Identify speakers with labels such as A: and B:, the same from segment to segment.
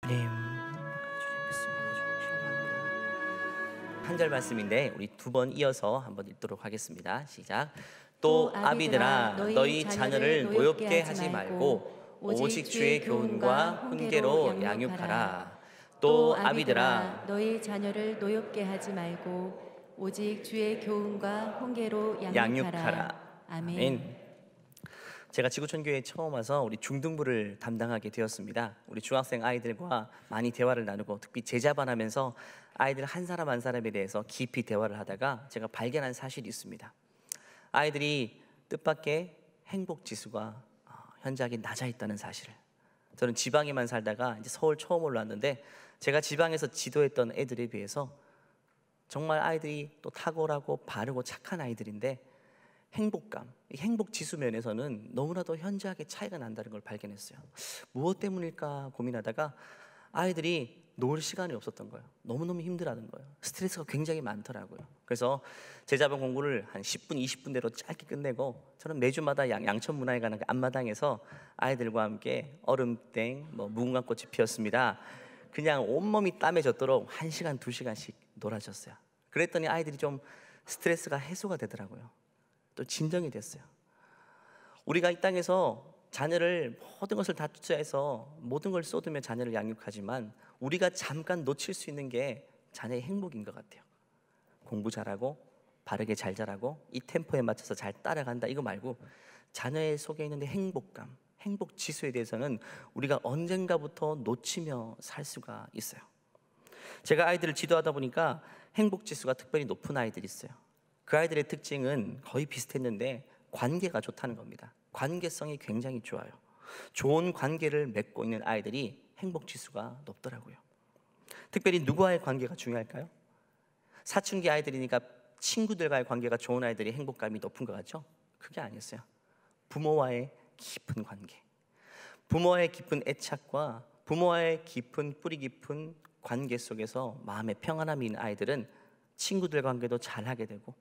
A: 주님 믿습니다. 주님 신뢰합니다. 한 절 말씀인데 우리 두 번 이어서 한번 읽도록 하겠습니다. 시작. 또 아비들아 너희 자녀를 노엽게 하지 말고 오직 주의 교훈과 훈계로 양육하라. 또 아비들아
B: 너희 자녀를 노엽게 하지 말고 오직 주의 교훈과 훈계로 양육하라.
A: 양육하라.
B: 아멘.
A: 아멘. 제가 지구촌교회에 처음 와서 우리 중등부를 담당하게 되었습니다. 우리 중학생 아이들과 많이 대화를 나누고 특히 제자반 하면서 아이들 한 사람 한 사람에 대해서 깊이 대화를 하다가 제가 발견한 사실이 있습니다. 아이들이 뜻밖의 행복지수가 현저하게 낮아 있다는 사실을. 저는 지방에만 살다가 이제 서울 처음 올라왔는데 제가 지방에서 지도했던 애들에 비해서 정말 아이들이 또 탁월하고 바르고 착한 아이들인데 행복감, 행복 지수 면에서는 너무나도 현저하게 차이가 난다는 걸 발견했어요. 무엇 때문일까 고민하다가 아이들이 놀 시간이 없었던 거예요. 너무너무 힘들어하는 거예요. 스트레스가 굉장히 많더라고요. 그래서 제자반 공부를 한 10분, 20분대로 짧게 끝내고 저는 매주마다 양천문화회관 앞마당에서 아이들과 함께 얼음땡, 무궁화꽃이 피었습니다. 그냥 온몸이 땀에 젖도록 1시간, 2시간씩 놀아줬어요. 그랬더니 아이들이 좀 스트레스가 해소가 되더라고요. 또 진정이 됐어요. 우리가 이 땅에서 자녀를 모든 것을 다 투자해서 모든 걸 쏟으며 자녀를 양육하지만 우리가 잠깐 놓칠 수 있는 게 자녀의 행복인 것 같아요. 공부 잘하고 바르게 잘 자라고 이 템포에 맞춰서 잘 따라간다 이거 말고 자녀의 속에 있는 행복감, 행복 지수에 대해서는 우리가 언젠가부터 놓치며 살 수가 있어요. 제가 아이들을 지도하다 보니까 행복 지수가 특별히 높은 아이들이 있어요. 그 아이들의 특징은 거의 비슷했는데 관계가 좋다는 겁니다. 관계성이 굉장히 좋아요. 좋은 관계를 맺고 있는 아이들이 행복 지수가 높더라고요. 특별히 누구와의 관계가 중요할까요? 사춘기 아이들이니까 친구들과의 관계가 좋은 아이들이 행복감이 높은 것 같죠? 그게 아니었어요. 부모와의 깊은 관계, 부모와의 깊은 애착과 부모와의 깊은 뿌리 깊은 관계 속에서 마음의 평안함이 있는 아이들은 친구들 관계도 잘하게 되고,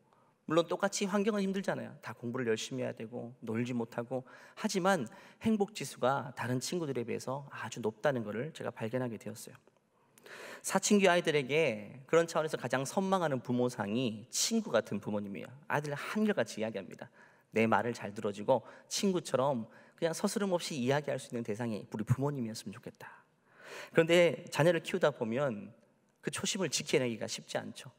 A: 물론 똑같이 환경은 힘들잖아요. 다 공부를 열심히 해야 되고 놀지 못하고, 하지만 행복지수가 다른 친구들에 비해서 아주 높다는 것을 제가 발견하게 되었어요. 사춘기 아이들에게 그런 차원에서 가장 선망하는 부모상이 친구 같은 부모님이에요. 아이들 한결같이 이야기합니다. 내 말을 잘 들어주고 친구처럼 그냥 서스럼 없이 이야기할 수 있는 대상이 우리 부모님이었으면 좋겠다. 그런데 자녀를 키우다 보면 그 초심을 지켜내기가 쉽지 않죠.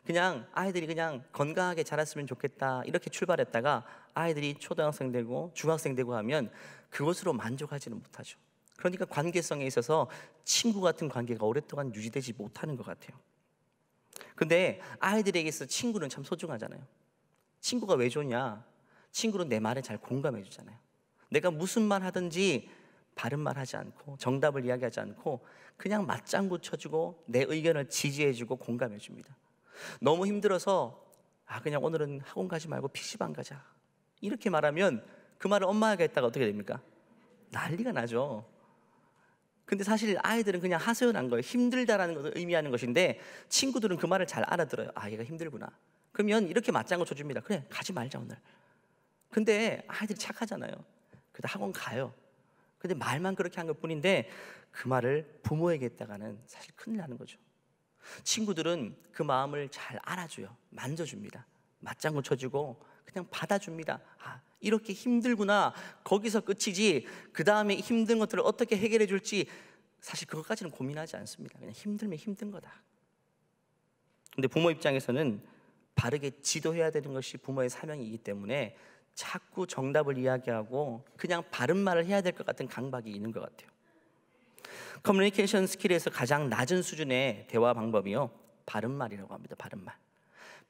A: 그냥 아이들이 그냥 건강하게 자랐으면 좋겠다 이렇게 출발했다가 아이들이 초등학생 되고 중학생 되고 하면 그것으로 만족하지는 못하죠. 그러니까 관계성에 있어서 친구 같은 관계가 오랫동안 유지되지 못하는 것 같아요. 근데 아이들에게서 친구는 참 소중하잖아요. 친구가 왜 좋냐? 친구는 내 말에 잘 공감해 주잖아요. 내가 무슨 말 하든지 바른 말 하지 않고 정답을 이야기하지 않고 그냥 맞장구 쳐주고 내 의견을 지지해주고 공감해 줍니다. 너무 힘들어서 그냥 오늘은 학원 가지 말고 PC방 가자 이렇게 말하면 그 말을 엄마에게 했다가 어떻게 됩니까? 난리가 나죠. 근데 사실 아이들은 그냥 하소연한 거예요. 힘들다라는 것을 의미하는 것인데 친구들은 그 말을 잘 알아들어요. 얘가 힘들구나. 그러면 이렇게 맞장구 쳐줍니다. 그래 가지 말자 오늘. 근데 아이들이 착하잖아요. 그래도 학원 가요. 근데 말만 그렇게 한 것뿐인데 그 말을 부모에게 했다가는 사실 큰일 나는 거죠. 친구들은 그 마음을 잘 알아줘요. 만져줍니다. 맞장구 쳐주고 그냥 받아줍니다. 이렇게 힘들구나. 거기서 끝이지 그 다음에 힘든 것들을 어떻게 해결해 줄지 사실 그것까지는 고민하지 않습니다. 그냥 힘들면 힘든 거다. 근데 부모 입장에서는 바르게 지도해야 되는 것이 부모의 사명이기 때문에 자꾸 정답을 이야기하고 그냥 바른 말을 해야 될 것 같은 강박이 있는 것 같아요. 커뮤니케이션 스킬에서 가장 낮은 수준의 대화 방법이요, 바른 말이라고 합니다. 바른 말.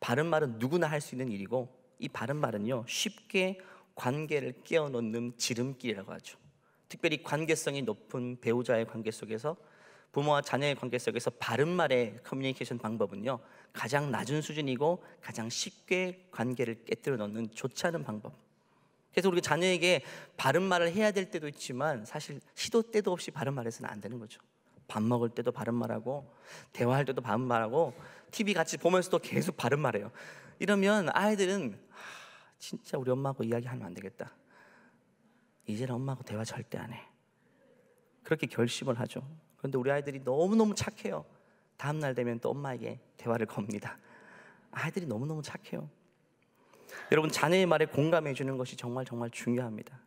A: 바른 말은 누구나 할 수 있는 일이고 이 바른 말은요 쉽게 관계를 깨어놓는 지름길이라고 하죠. 특별히 관계성이 높은 배우자의 관계 속에서, 부모와 자녀의 관계 속에서 바른 말의 커뮤니케이션 방법은요 가장 낮은 수준이고 가장 쉽게 관계를 깨뜨려 놓는 좋지 않은 방법. 그래서 우리가 자녀에게 바른 말을 해야 될 때도 있지만 사실 시도 때도 없이 바른 말해서는 안 되는 거죠. 밥 먹을 때도 바른 말하고 대화할 때도 바른 말하고 TV 같이 보면서도 계속 바른 말해요. 이러면 아이들은 진짜 우리 엄마하고 이야기하면 안 되겠다. 이제는 엄마하고 대화 절대 안 해. 그렇게 결심을 하죠. 그런데 우리 아이들이 너무너무 착해요. 다음 날 되면 또 엄마에게 대화를 겁니다. 아이들이 너무너무 착해요. 여러분, 자녀의 말에 공감해 주는 것이 정말 중요합니다.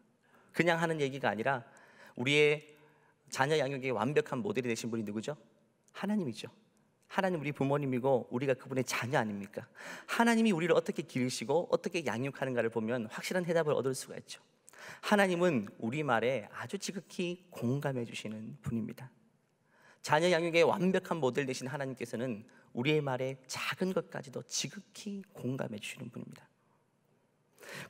A: 그냥 하는 얘기가 아니라 우리의 자녀 양육의 완벽한 모델이 되신 분이 누구죠? 하나님이죠. 하나님 우리 부모님이고 우리가 그분의 자녀 아닙니까? 하나님이 우리를 어떻게 기르시고 어떻게 양육하는가를 보면 확실한 해답을 얻을 수가 있죠. 하나님은 우리 말에 아주 지극히 공감해 주시는 분입니다. 자녀 양육의 완벽한 모델 되신 하나님께서는 우리의 말에 작은 것까지도 지극히 공감해 주시는 분입니다.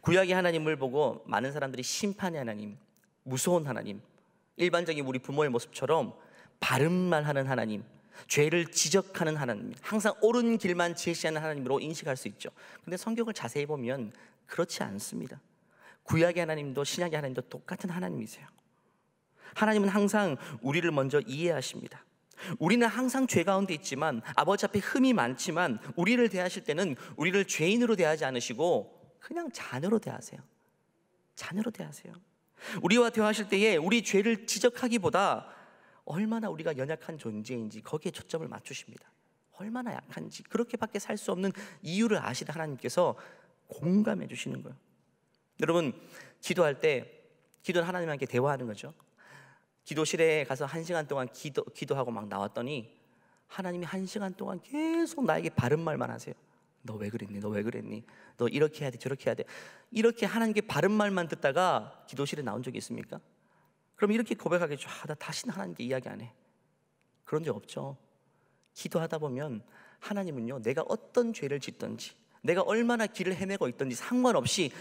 A: 구약의 하나님을 보고 많은 사람들이 심판의 하나님, 무서운 하나님, 일반적인 우리 부모의 모습처럼 바른 말하는 하나님, 죄를 지적하는 하나님, 항상 옳은 길만 제시하는 하나님으로 인식할 수 있죠. 근데 성경을 자세히 보면 그렇지 않습니다. 구약의 하나님도 신약의 하나님도 똑같은 하나님이세요. 하나님은 항상 우리를 먼저 이해하십니다. 우리는 항상 죄 가운데 있지만, 아버지 앞에 흠이 많지만 우리를 대하실 때는 우리를 죄인으로 대하지 않으시고 그냥 자녀로 대하세요. 자녀로 대하세요. 우리와 대화하실 때에 우리 죄를 지적하기보다 얼마나 우리가 연약한 존재인지 거기에 초점을 맞추십니다. 얼마나 약한지, 그렇게밖에 살 수 없는 이유를 아시는 하나님께서 공감해 주시는 거예요. 여러분, 기도할 때, 기도는 하나님과 대화하는 거죠. 기도실에 가서 1시간 동안 기도하고 막 나왔더니 하나님이 1시간 동안 계속 나에게 바른 말만 하세요. 너 왜 그랬니? 너 왜 그랬니? 너 이렇게 해야 돼, 저렇게 해야 돼. 이렇게 하나님께 바른 말만 듣다가 기도실에 나온 적이 있습니까? 그럼 이렇게 고백하겠죠. 나 다시는 하나님께 이야기 안 해. 그런 적 없죠. 기도하다 보면 하나님은요, 내가 어떤 죄를 짓든지, 내가 얼마나 길을 헤매고 있든지 상관없이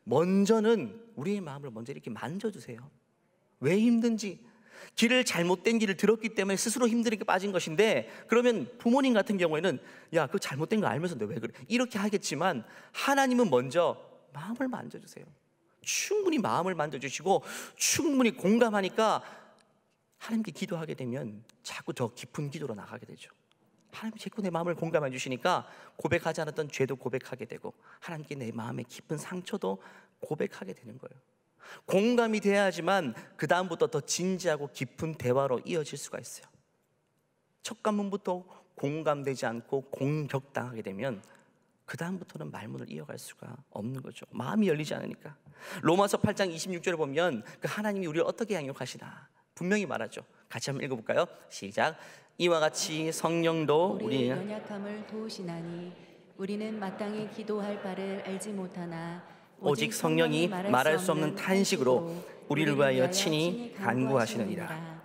A: 먼저는 우리의 마음을 먼저 이렇게 만져주세요. 왜 힘든지, 잘못된 길을 들었기 때문에 스스로 힘들게 빠진 것인데, 그러면 부모님 같은 경우에는 야, 그 잘못된 거 알면서 너 왜 그래? 이렇게 하겠지만 하나님은 먼저 마음을 만져주세요. 충분히 마음을 만져주시고 충분히 공감하니까 하나님께 기도하게 되면 자꾸 더 깊은 기도로 나가게 되죠. 하나님이 자꾸 내 마음을 공감해 주시니까 고백하지 않았던 죄도 고백하게 되고 하나님께 내 마음의 깊은 상처도 고백하게 되는 거예요. 공감이 돼야지만 그 다음부터 더 진지하고 깊은 대화로 이어질 수가 있어요. 첫 관문부터 공감되지 않고 공격당하게 되면 그 다음부터는 말문을 이어갈 수가 없는 거죠. 마음이 열리지 않으니까. 로마서 8장 26절을 보면 그 하나님이 우리를 어떻게 양육하시나 분명히 말하죠. 같이 한번 읽어볼까요? 시작. 이와 같이 성령도
B: 우리의 연약함을 도우시나니 우리는 마땅히 기도할 바를 알지 못하나
A: 오직 성령이 말할 수 없는 탄식으로 우리를 위하여 친히 간구하시느니라.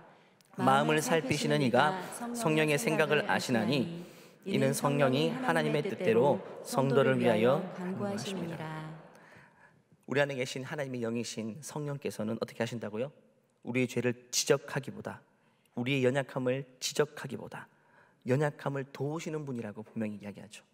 A: 마음을 살피시는 이가 성령의 생각을 아시나니 이는 성령이 하나님의 뜻대로 성도를 위하여 간구하십니다. 우리 안에 계신 하나님의 영이신 성령께서는 어떻게 하신다고요? 우리의 죄를 지적하기보다, 우리의 연약함을 지적하기보다 연약함을 도우시는 분이라고 분명히 이야기하죠.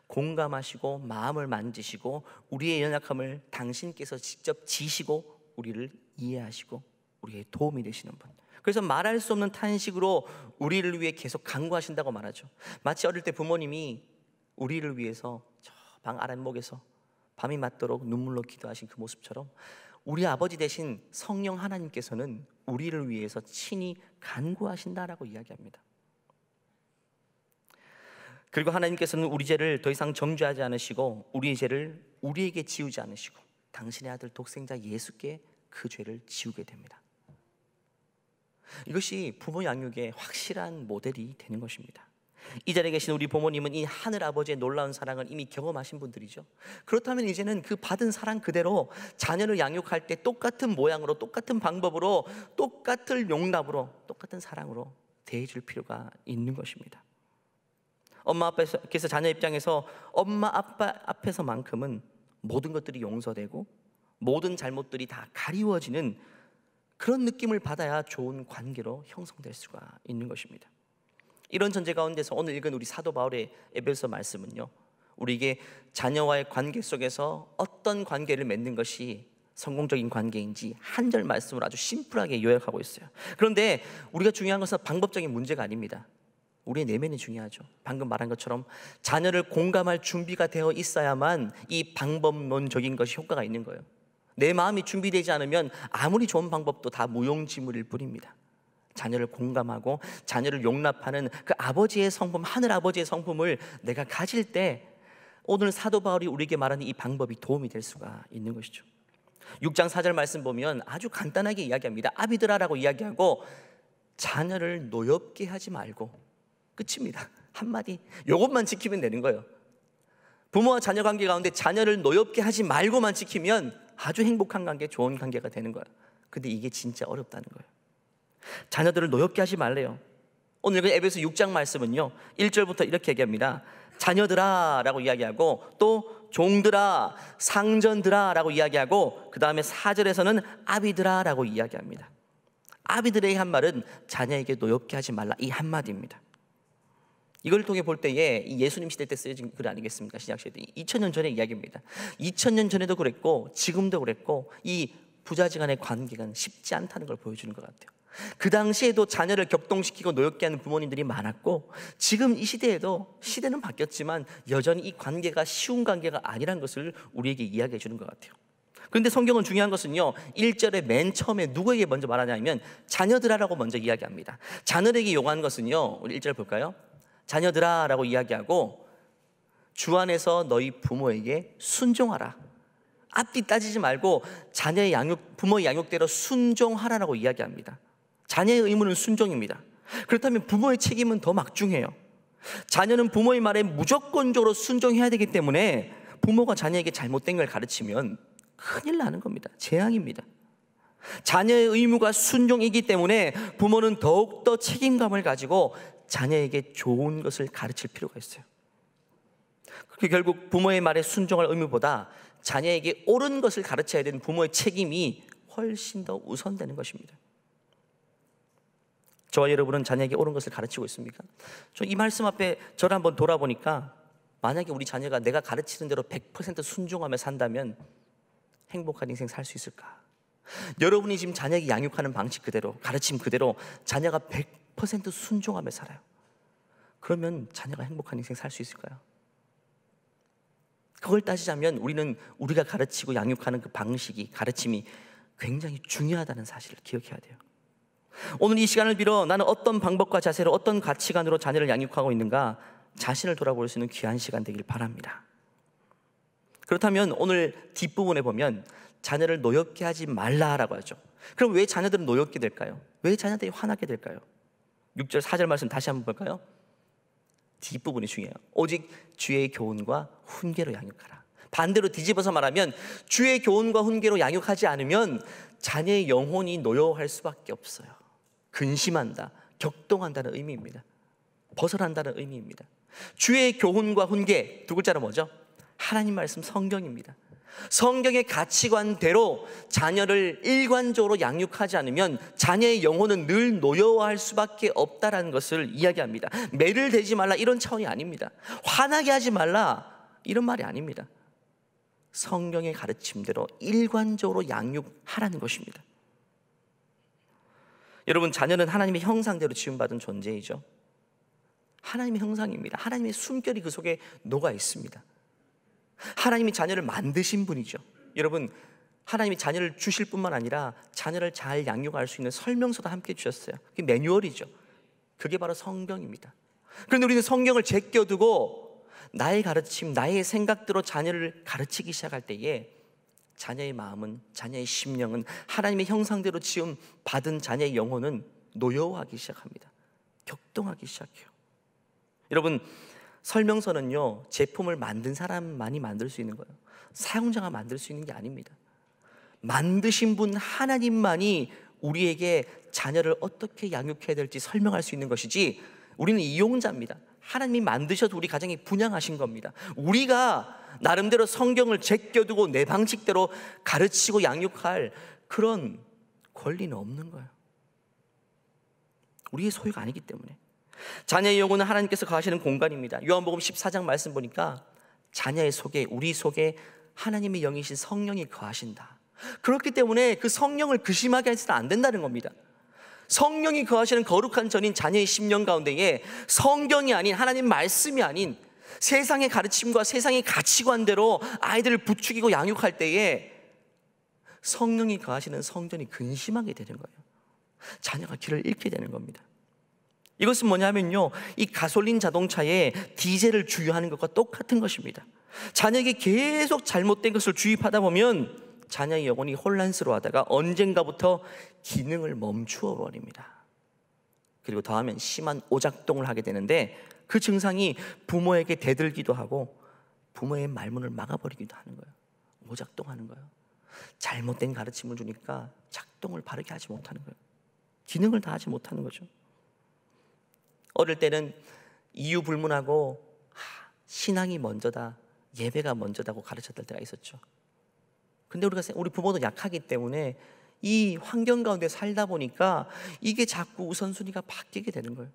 A: 공감하시고 마음을 만지시고 우리의 연약함을 당신께서 직접 지시고 우리를 이해하시고 우리의 도움이 되시는 분. 그래서 말할 수 없는 탄식으로 우리를 위해 계속 간구하신다고 말하죠. 마치 어릴 때 부모님이 우리를 위해서 저 방 아랫목에서 밤이 맞도록 눈물로 기도하신 그 모습처럼 우리 아버지 되신 성령 하나님께서는 우리를 위해서 친히 간구하신다라고 이야기합니다. 그리고 하나님께서는 우리 죄를 더 이상 정죄하지 않으시고 우리의 죄를 우리에게 지우지 않으시고 당신의 아들 독생자 예수께 그 죄를 지우게 됩니다. 이것이 부모 양육의 확실한 모델이 되는 것입니다. 이 자리에 계신 우리 부모님은 이 하늘 아버지의 놀라운 사랑을 이미 경험하신 분들이죠. 그렇다면 이제는 그 받은 사랑 그대로 자녀를 양육할 때 똑같은 모양으로, 똑같은 방법으로, 똑같은 용납으로, 똑같은 사랑으로 대해줄 필요가 있는 것입니다. 엄마 아빠께서 자녀 입장에서 엄마 아빠 앞에서만큼은 모든 것들이 용서되고 모든 잘못들이 다 가리워지는 그런 느낌을 받아야 좋은 관계로 형성될 수가 있는 것입니다. 이런 전제 가운데서 오늘 읽은 우리 사도 바울의 에베소 말씀은요, 우리에게 자녀와의 관계 속에서 어떤 관계를 맺는 것이 성공적인 관계인지 한 절 말씀을 아주 심플하게 요약하고 있어요. 그런데 우리가 중요한 것은 방법적인 문제가 아닙니다. 우리의 내면이 중요하죠. 방금 말한 것처럼 자녀를 공감할 준비가 되어 있어야만 이 방법론적인 것이 효과가 있는 거예요. 내 마음이 준비되지 않으면 아무리 좋은 방법도 다 무용지물일 뿐입니다. 자녀를 공감하고 자녀를 용납하는 그 아버지의 성품, 하늘 아버지의 성품을 내가 가질 때 오늘 사도 바울이 우리에게 말하는 이 방법이 도움이 될 수가 있는 것이죠. 6장 4절 말씀 보면 아주 간단하게 이야기합니다. 아비들아라고 이야기하고 자녀를 노엽게 하지 말고, 끝입니다. 한마디, 이것만 지키면 되는 거예요. 부모와 자녀 관계 가운데 자녀를 노엽게 하지 말고만 지키면 아주 행복한 관계, 좋은 관계가 되는 거예요. 근데 이게 진짜 어렵다는 거예요. 자녀들을 노엽게 하지 말래요. 오늘 그 에베소 6장 말씀은요 1절부터 이렇게 얘기합니다. 자녀들아 라고 이야기하고, 또 종들아, 상전들아 라고 이야기하고, 그 다음에 4절에서는 아비들아 라고 이야기합니다. 아비들의 한 말은 자녀에게 노엽게 하지 말라, 이 한마디입니다. 이걸 통해 볼 때에 이 예수님 시대 때 쓰여진 글 아니겠습니까? 신약시대 2000년 전의 이야기입니다. 2000년 전에도 그랬고 지금도 그랬고, 이 부자지간의 관계가 쉽지 않다는 걸 보여주는 것 같아요. 그 당시에도 자녀를 격동시키고 노엽게 하는 부모님들이 많았고, 지금 이 시대에도 시대는 바뀌었지만 여전히 이 관계가 쉬운 관계가 아니라는 것을 우리에게 이야기해 주는 것 같아요. 그런데 성경은 중요한 것은요 1절에 맨 처음에 누구에게 먼저 말하냐면 자녀들아라고 먼저 이야기합니다. 자녀에게 요구하는 것은요, 우리 1절 볼까요? 자녀들아 라고 이야기하고, 주 안에서 너희 부모에게 순종하라. 앞뒤 따지지 말고 자녀의 양육, 부모의 양육대로 순종하라라고 이야기합니다. 자녀의 의무는 순종입니다. 그렇다면 부모의 책임은 더 막중해요. 자녀는 부모의 말에 무조건적으로 순종해야 되기 때문에 부모가 자녀에게 잘못된 걸 가르치면 큰일 나는 겁니다. 재앙입니다. 자녀의 의무가 순종이기 때문에 부모는 더욱더 책임감을 가지고 자녀에게 좋은 것을 가르칠 필요가 있어요. 그게 결국 부모의 말에 순종할 의무보다 자녀에게 옳은 것을 가르쳐야 되는 부모의 책임이 훨씬 더 우선되는 것입니다. 저와 여러분은 자녀에게 옳은 것을 가르치고 있습니까? 저 이 말씀 앞에 저를 한번 돌아보니까, 만약에 우리 자녀가 내가 가르치는 대로 100% 순종하며 산다면 행복한 인생 살 수 있을까? 여러분이 지금 자녀에게 양육하는 방식 그대로, 가르침 그대로 자녀가 100% 순종하며 살아요. 그러면 자녀가 행복한 인생 살 수 있을까요? 그걸 따지자면 우리는 우리가 가르치고 양육하는 그 방식이, 가르침이 굉장히 중요하다는 사실을 기억해야 돼요. 오늘 이 시간을 빌어 나는 어떤 방법과 자세로, 어떤 가치관으로 자녀를 양육하고 있는가 자신을 돌아볼 수 있는 귀한 시간 되길 바랍니다. 그렇다면 오늘 뒷부분에 보면 자녀를 노엽게 하지 말라라고 하죠. 그럼 왜 자녀들은 노엽게 될까요? 왜 자녀들이 화나게 될까요? 6절 4절 말씀 다시 한번 볼까요? 뒷부분이 중요해요. 오직 주의 교훈과 훈계로 양육하라. 반대로 뒤집어서 말하면 주의 교훈과 훈계로 양육하지 않으면 자녀의 영혼이 노여워할 수밖에 없어요. 근심한다, 격동한다는 의미입니다. 벗어난다는 의미입니다. 주의 교훈과 훈계, 두 글자로 뭐죠? 하나님 말씀 성경입니다. 성경의 가치관대로 자녀를 일관적으로 양육하지 않으면 자녀의 영혼은 늘 노여워할 수밖에 없다는 것을 이야기합니다. 매를 대지 말라 이런 차원이 아닙니다. 화나게 하지 말라 이런 말이 아닙니다. 성경의 가르침대로 일관적으로 양육하라는 것입니다. 여러분, 자녀는 하나님의 형상대로 지음받은 존재이죠. 하나님의 형상입니다. 하나님의 숨결이 그 속에 녹아 있습니다. 하나님이 자녀를 만드신 분이죠. 여러분, 하나님이 자녀를 주실 뿐만 아니라 자녀를 잘 양육할 수 있는 설명서도 함께 주셨어요. 그게 매뉴얼이죠. 그게 바로 성경입니다. 그런데 우리는 성경을 제껴두고 나의 가르침, 나의 생각대로 자녀를 가르치기 시작할 때에 자녀의 마음은, 자녀의 심령은, 하나님의 형상대로 지음 받은 자녀의 영혼은 노여워하기 시작합니다. 격동하기 시작해요. 여러분, 설명서는요, 제품을 만든 사람만이 만들 수 있는 거예요. 사용자가 만들 수 있는 게 아닙니다. 만드신 분 하나님만이 우리에게 자녀를 어떻게 양육해야 될지 설명할 수 있는 것이지, 우리는 이용자입니다. 하나님이 만드셔도 우리 가정에 분양하신 겁니다. 우리가 나름대로 성경을 제껴두고 내 방식대로 가르치고 양육할 그런 권리는 없는 거예요. 우리의 소유가 아니기 때문에. 자녀의 영혼은 하나님께서 거하시는 공간입니다. 요한복음 14장 말씀 보니까 자녀의 속에, 우리 속에 하나님의 영이신 성령이 거하신다. 그렇기 때문에 그 성령을 근심하게 해서는 안 된다는 겁니다. 성령이 거하시는 거룩한 전인 자녀의 심령 가운데에 성경이 아닌, 하나님 말씀이 아닌 세상의 가르침과 세상의 가치관대로 아이들을 부추기고 양육할 때에 성령이 거하시는 성전이 근심하게 되는 거예요. 자녀가 길을 잃게 되는 겁니다. 이것은 뭐냐면요, 이 가솔린 자동차에 디젤을 주유하는 것과 똑같은 것입니다. 자녀에게 계속 잘못된 것을 주입하다 보면 자녀의 영혼이 혼란스러워하다가 언젠가부터 기능을 멈추어 버립니다. 그리고 더하면 심한 오작동을 하게 되는데, 그 증상이 부모에게 대들기도 하고 부모의 말문을 막아버리기도 하는 거예요. 오작동하는 거예요. 잘못된 가르침을 주니까 작동을 바르게 하지 못하는 거예요. 기능을 다하지 못하는 거죠. 어릴 때는 이유 불문하고 신앙이 먼저다, 예배가 먼저다고 가르쳤을 때가 있었죠. 근데 우리 부모도 약하기 때문에 이 환경 가운데 살다 보니까 이게 자꾸 우선순위가 바뀌게 되는 거예요.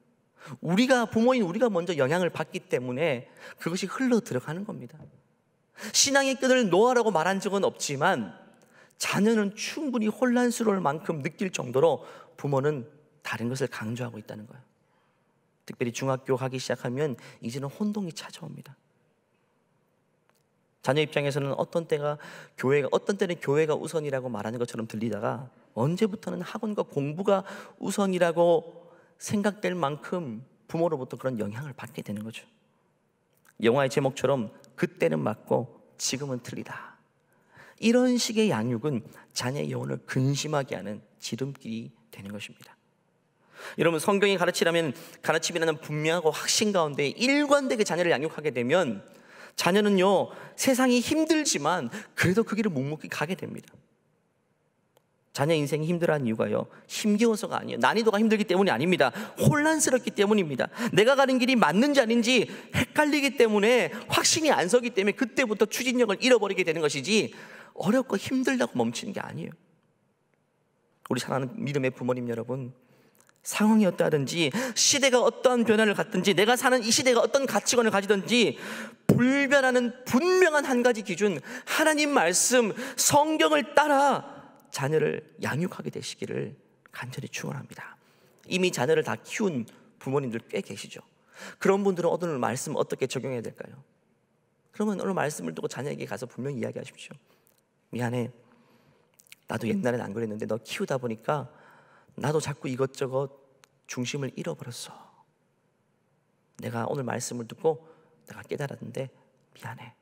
A: 부모인 우리가 먼저 영향을 받기 때문에 그것이 흘러 들어가는 겁니다. 신앙의 끈을 놓아라고 말한 적은 없지만 자녀는 충분히 혼란스러울 만큼 느낄 정도로 부모는 다른 것을 강조하고 있다는 거예요. 특별히 중학교 가기 시작하면 이제는 혼동이 찾아옵니다. 자녀 입장에서는 어떤 때는 교회가 우선이라고 말하는 것처럼 들리다가 언제부터는 학원과 공부가 우선이라고 생각될 만큼 부모로부터 그런 영향을 받게 되는 거죠. 영화의 제목처럼 그때는 맞고 지금은 틀리다. 이런 식의 양육은 자녀의 영혼을 근심하게 하는 지름길이 되는 것입니다. 여러분, 성경이 가르침이라는 분명하고 확신 가운데 일관되게 자녀를 양육하게 되면 자녀는요, 세상이 힘들지만 그래도 그 길을 묵묵히 가게 됩니다. 자녀 인생이 힘들어하는 이유가요, 힘겨워서가 아니에요. 난이도가 힘들기 때문이 아닙니다. 혼란스럽기 때문입니다. 내가 가는 길이 맞는지 아닌지 헷갈리기 때문에, 확신이 안 서기 때문에 그때부터 추진력을 잃어버리게 되는 것이지 어렵고 힘들다고 멈추는 게 아니에요. 우리 사랑하는 믿음의 부모님 여러분, 상황이 어떠하든지, 시대가 어떠한 변화를 갖든지, 내가 사는 이 시대가 어떤 가치관을 가지든지 불변하는 분명한 한 가지 기준, 하나님 말씀, 성경을 따라 자녀를 양육하게 되시기를 간절히 축원합니다. 이미 자녀를 다 키운 부모님들 꽤 계시죠. 그런 분들은 오늘 말씀 어떻게 적용해야 될까요? 그러면 오늘 말씀을 두고 자녀에게 가서 분명히 이야기하십시오. 미안해, 나도 옛날엔 안 그랬는데 너 키우다 보니까 나도 자꾸 이것저것 중심을 잃어버렸어. 내가 오늘 말씀을 듣고 내가 깨달았는데 미안해.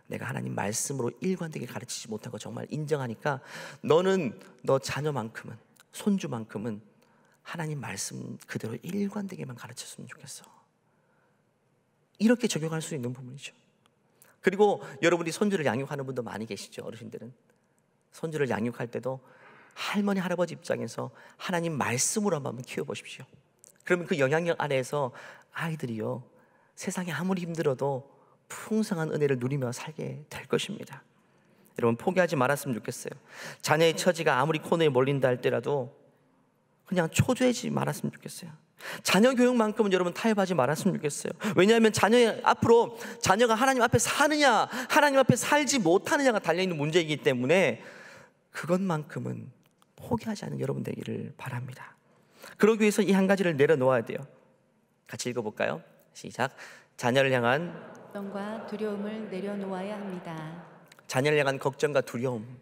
A: 내가 하나님 말씀으로 일관되게 가르치지 못한 거 정말 인정하니까 너 자녀만큼은, 손주만큼은 하나님 말씀 그대로 일관되게만 가르쳤으면 좋겠어. 이렇게 적용할 수 있는 부분이죠. 그리고 여러분이 손주를 양육하는 분도 많이 계시죠. 어르신들은 손주를 양육할 때도 할머니 할아버지 입장에서 하나님 말씀으로 한번 키워보십시오. 그러면 그 영향력 아래에서 아이들이요, 세상이 아무리 힘들어도 풍성한 은혜를 누리며 살게 될 것입니다. 여러분, 포기하지 말았으면 좋겠어요. 자녀의 처지가 아무리 코너에 몰린다 할때라도 그냥 초조해지지 말았으면 좋겠어요. 자녀 교육만큼은 여러분 타협하지 말았으면 좋겠어요. 왜냐하면 앞으로 자녀가 하나님 앞에 사느냐, 하나님 앞에 살지 못하느냐가 달려있는 문제이기 때문에 그것만큼은 포기하지 않은 여러분 되기를 바랍니다. 그러기 위해서 이 한 가지를 내려놓아야 돼요. 같이 읽어볼까요? 시작. 자녀를 향한
B: 걱정과 두려움을 내려놓아야 합니다.
A: 자녀를 향한 걱정과 두려움,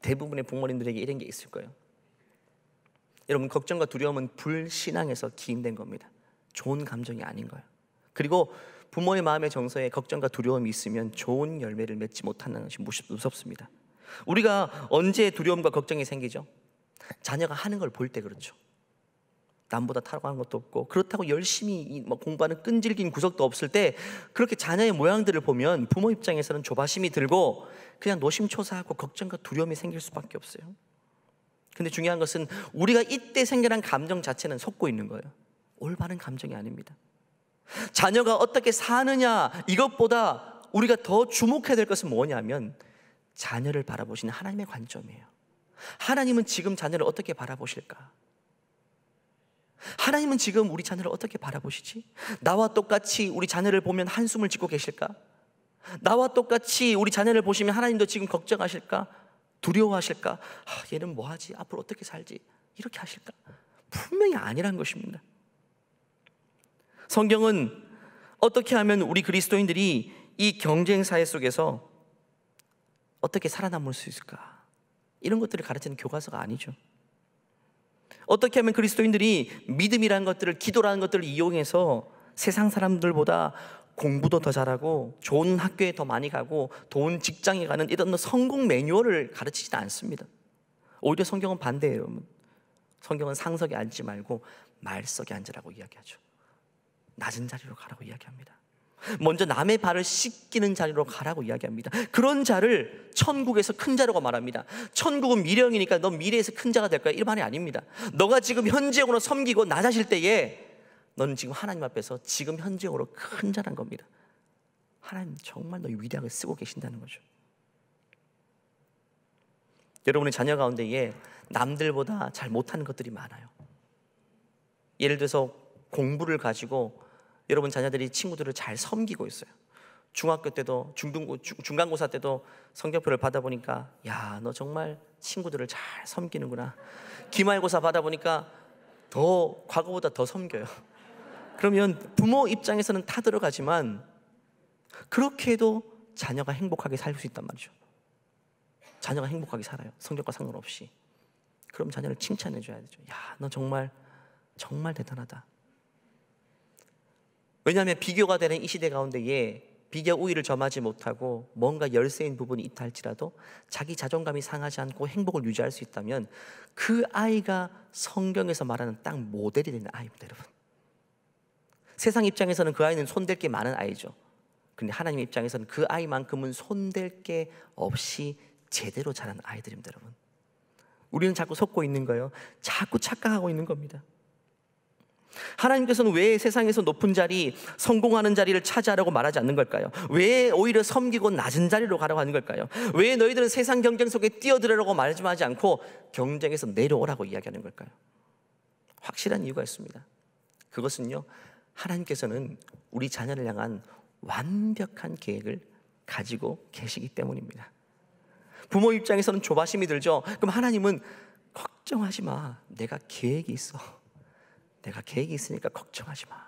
A: 대부분의 부모님들에게 이런 게 있을 거예요. 여러분, 걱정과 두려움은 불신앙에서 기인된 겁니다. 좋은 감정이 아닌 거예요. 그리고 부모의 마음의 정서에 걱정과 두려움이 있으면 좋은 열매를 맺지 못하는 것이 무섭습니다. 우리가 언제 두려움과 걱정이 생기죠? 자녀가 하는 걸 볼 때 그렇죠. 남보다 탁월한 것도 없고 그렇다고 열심히 공부하는 끈질긴 구석도 없을 때, 그렇게 자녀의 모양들을 보면 부모 입장에서는 조바심이 들고 그냥 노심초사하고 걱정과 두려움이 생길 수밖에 없어요. 근데 중요한 것은 우리가 이때 생겨난 감정 자체는 속고 있는 거예요. 올바른 감정이 아닙니다. 자녀가 어떻게 사느냐, 이것보다 우리가 더 주목해야 될 것은 뭐냐면 자녀를 바라보시는 하나님의 관점이에요. 하나님은 지금 자녀를 어떻게 바라보실까? 하나님은 지금 우리 자녀를 어떻게 바라보시지? 나와 똑같이 우리 자녀를 보면 한숨을 짓고 계실까? 나와 똑같이 우리 자녀를 보시면 하나님도 지금 걱정하실까? 두려워하실까? 얘는 뭐하지? 앞으로 어떻게 살지? 이렇게 하실까? 분명히 아니란 것입니다. 성경은 어떻게 하면 우리 그리스도인들이 이 경쟁 사회 속에서 어떻게 살아남을 수 있을까? 이런 것들을 가르치는 교과서가 아니죠. 어떻게 하면 그리스도인들이 믿음이라는 것들을, 기도라는 것들을 이용해서 세상 사람들보다 공부도 더 잘하고 좋은 학교에 더 많이 가고 좋은 직장에 가는 이런 성공 매뉴얼을 가르치지 않습니다. 오히려 성경은 반대예요, 여러분. 성경은 상석에 앉지 말고 말석에 앉으라고 이야기하죠. 낮은 자리로 가라고 이야기합니다. 먼저 남의 발을 씻기는 자리로 가라고 이야기합니다. 그런 자를 천국에서 큰 자라고 말합니다. 천국은 미래형이니까 너 미래에서 큰 자가 될 거야, 이 말이 아닙니다. 너가 지금 현재형으로 섬기고 낮아질 때에 너는 지금 하나님 앞에서 지금 현재형으로 큰 자란 겁니다. 하나님 정말 너희 위대하게 쓰고 계신다는 거죠. 여러분의 자녀 가운데에 남들보다 잘 못하는 것들이 많아요. 예를 들어서 공부를 가지고 여러분 자녀들이 친구들을 잘 섬기고 있어요. 중학교 때도 중간고사 때도 성적표를 받아보니까 야, 너 정말 친구들을 잘 섬기는구나. 기말고사 받아보니까 과거보다 더 섬겨요. 그러면 부모 입장에서는 타들어가지만 그렇게 해도 자녀가 행복하게 살 수 있단 말이죠. 자녀가 행복하게 살아요, 성적과 상관없이. 그럼 자녀를 칭찬해 줘야 되죠. 야, 너 정말 대단하다. 왜냐하면 비교가 되는 이 시대 가운데에 비교 우위를 점하지 못하고 뭔가 열세인 부분이 있다 할지라도 자기 자존감이 상하지 않고 행복을 유지할 수 있다면 그 아이가 성경에서 말하는 딱 모델이 되는 아이입니다, 여러분. 세상 입장에서는 그 아이는 손댈 게 많은 아이죠. 근데 하나님 입장에서는 그 아이만큼은 손댈 게 없이 제대로 자란 아이들입니다, 여러분. 우리는 자꾸 속고 있는 거예요. 자꾸 착각하고 있는 겁니다. 하나님께서는 왜 세상에서 높은 자리, 성공하는 자리를 차지하라고 말하지 않는 걸까요? 왜 오히려 섬기고 낮은 자리로 가라고 하는 걸까요? 왜 너희들은 세상 경쟁 속에 뛰어들으라고 말하지 않고 경쟁에서 내려오라고 이야기하는 걸까요? 확실한 이유가 있습니다. 그것은요, 하나님께서는 우리 자녀를 향한 완벽한 계획을 가지고 계시기 때문입니다. 부모 입장에서는 조바심이 들죠. 그럼 하나님은 걱정하지 마, 내가 계획이 있어. 내가 계획이 있으니까 걱정하지 마.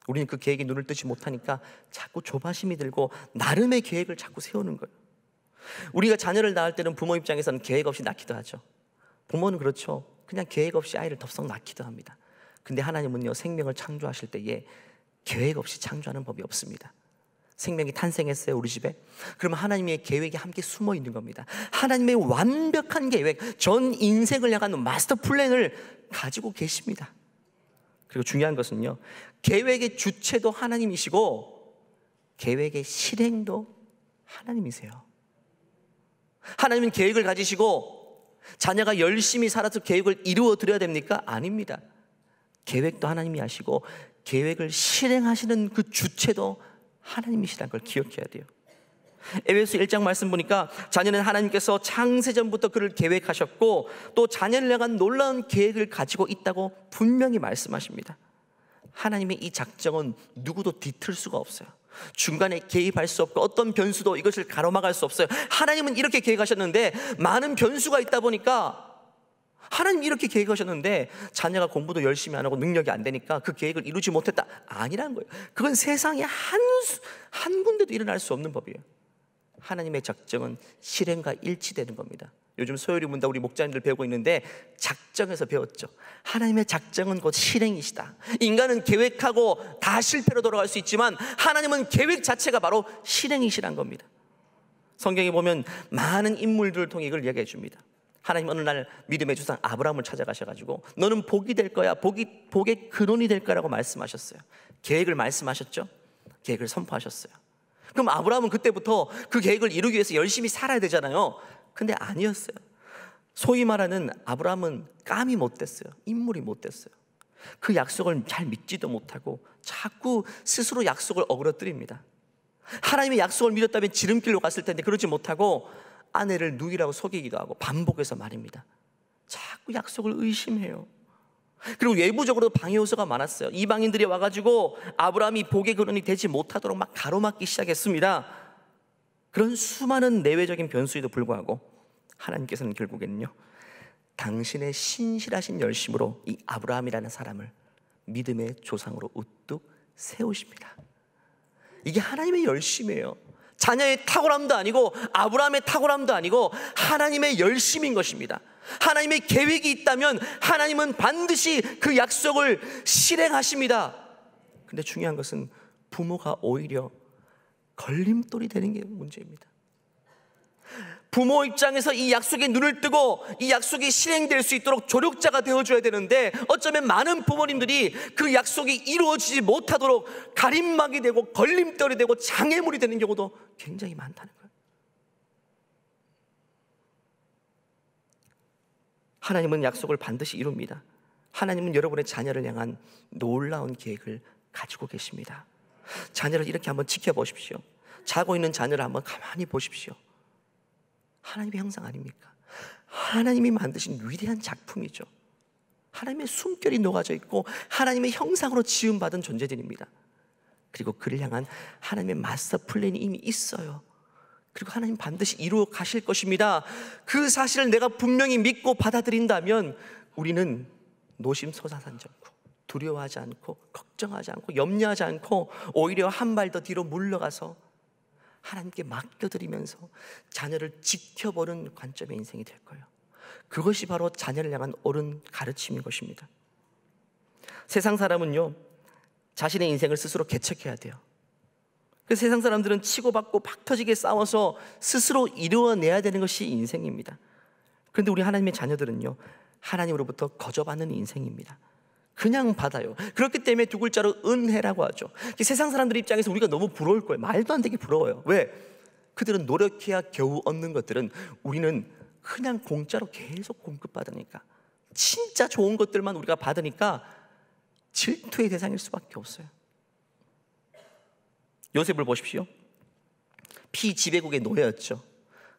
A: 우리는 그 계획에 눈을 뜨지 못하니까 자꾸 조바심이 들고 나름의 계획을 자꾸 세우는 거예요. 우리가 자녀를 낳을 때는 부모 입장에서는 계획 없이 낳기도 하죠. 부모는 그렇죠. 그냥 계획 없이 아이를 덥석 낳기도 합니다. 근데 하나님은요, 생명을 창조하실 때에 계획 없이 창조하는 법이 없습니다. 생명이 탄생했어요, 우리 집에. 그러면 하나님의 계획이 함께 숨어 있는 겁니다. 하나님의 완벽한 계획, 전 인생을 향한 마스터 플랜을 가지고 계십니다. 그리고 중요한 것은요, 계획의 주체도 하나님이시고 계획의 실행도 하나님이세요. 하나님은 계획을 가지시고 자녀가 열심히 살아서 계획을 이루어 드려야 됩니까? 아닙니다. 계획도 하나님이 하시고 계획을 실행하시는 그 주체도 하나님이시라는 걸 기억해야 돼요. 에베소 1장 말씀 보니까 자녀는 하나님께서 창세전부터 그를 계획하셨고 또 자녀를 향한 놀라운 계획을 가지고 있다고 분명히 말씀하십니다. 하나님의 이 작정은 누구도 뒤틀 수가 없어요. 중간에 개입할 수 없고 어떤 변수도 이것을 가로막을 수 없어요. 하나님은 이렇게 계획하셨는데 많은 변수가 있다 보니까, 하나님 이렇게 계획하셨는데 자녀가 공부도 열심히 안 하고 능력이 안 되니까 그 계획을 이루지 못했다, 아니라는 거예요. 그건 세상에 한 군데도 일어날 수 없는 법이에요. 하나님의 작정은 실행과 일치되는 겁니다. 요즘 소요리 문답 우리 목자님들 배우고 있는데 작정에서 배웠죠. 하나님의 작정은 곧 실행이시다. 인간은 계획하고 다 실패로 돌아갈 수 있지만 하나님은 계획 자체가 바로 실행이시란 겁니다. 성경에 보면 많은 인물들을 통해 이걸 이야기해 줍니다. 하나님 어느 날 믿음의 조상 아브라함을 찾아가셔가지고 너는 복이 될 거야, 복의 근원이 될 거라고 말씀하셨어요. 계획을 말씀하셨죠. 계획을 선포하셨어요. 그럼 아브라함은 그때부터 그 계획을 이루기 위해서 열심히 살아야 되잖아요. 근데 아니었어요. 소위 말하는 아브라함은 깜이 못 됐어요. 인물이 못 됐어요. 그 약속을 잘 믿지도 못하고 자꾸 스스로 약속을 어그러뜨립니다. 하나님의 약속을 믿었다면 지름길로 갔을 텐데 그러지 못하고 아내를 누이라고 속이기도 하고 반복해서 말입니다. 자꾸 약속을 의심해요. 그리고 외부적으로도 방해 요소가 많았어요. 이방인들이 와가지고 아브라함이 복의 근원이 되지 못하도록 막 가로막기 시작했습니다. 그런 수많은 내외적인 변수에도 불구하고 하나님께서는 결국에는요, 당신의 신실하신 열심으로 이 아브라함이라는 사람을 믿음의 조상으로 우뚝 세우십니다. 이게 하나님의 열심이에요. 자녀의 탁월함도 아니고 아브라함의 탁월함도 아니고 하나님의 열심인 것입니다. 하나님의 계획이 있다면 하나님은 반드시 그 약속을 실행하십니다. 근데 중요한 것은 부모가 오히려 걸림돌이 되는 게 문제입니다. 부모 입장에서 이 약속에 눈을 뜨고 이 약속이 실행될 수 있도록 조력자가 되어줘야 되는데, 어쩌면 많은 부모님들이 그 약속이 이루어지지 못하도록 가림막이 되고 걸림돌이 되고 장애물이 되는 경우도 굉장히 많다는 거예요. 하나님은 약속을 반드시 이룹니다. 하나님은 여러분의 자녀를 향한 놀라운 계획을 가지고 계십니다. 자녀를 이렇게 한번 지켜보십시오. 자고 있는 자녀를 한번 가만히 보십시오. 하나님의 형상 아닙니까? 하나님이 만드신 위대한 작품이죠. 하나님의 숨결이 녹아져 있고 하나님의 형상으로 지음받은 존재들입니다. 그리고 그를 향한 하나님의 마스터 플랜이 이미 있어요. 그리고 하나님 반드시 이루어 가실 것입니다. 그 사실을 내가 분명히 믿고 받아들인다면 우리는 노심초사하지 않고 두려워하지 않고 걱정하지 않고 염려하지 않고 오히려 한 발 더 뒤로 물러가서 하나님께 맡겨드리면서 자녀를 지켜보는 관점의 인생이 될 거예요. 그것이 바로 자녀를 향한 옳은 가르침인 것입니다. 세상 사람은요, 자신의 인생을 스스로 개척해야 돼요. 그 세상 사람들은 치고받고 박 터지게 싸워서 스스로 이루어내야 되는 것이 인생입니다. 그런데 우리 하나님의 자녀들은요, 하나님으로부터 거저받는 인생입니다. 그냥 받아요. 그렇기 때문에 두 글자로 은혜라고 하죠. 세상 사람들 입장에서 우리가 너무 부러울 거예요. 말도 안 되게 부러워요. 왜? 그들은 노력해야 겨우 얻는 것들은 우리는 그냥 공짜로 계속 공급받으니까, 진짜 좋은 것들만 우리가 받으니까 질투의 대상일 수밖에 없어요. 요셉을 보십시오. 피지배국의 노예였죠.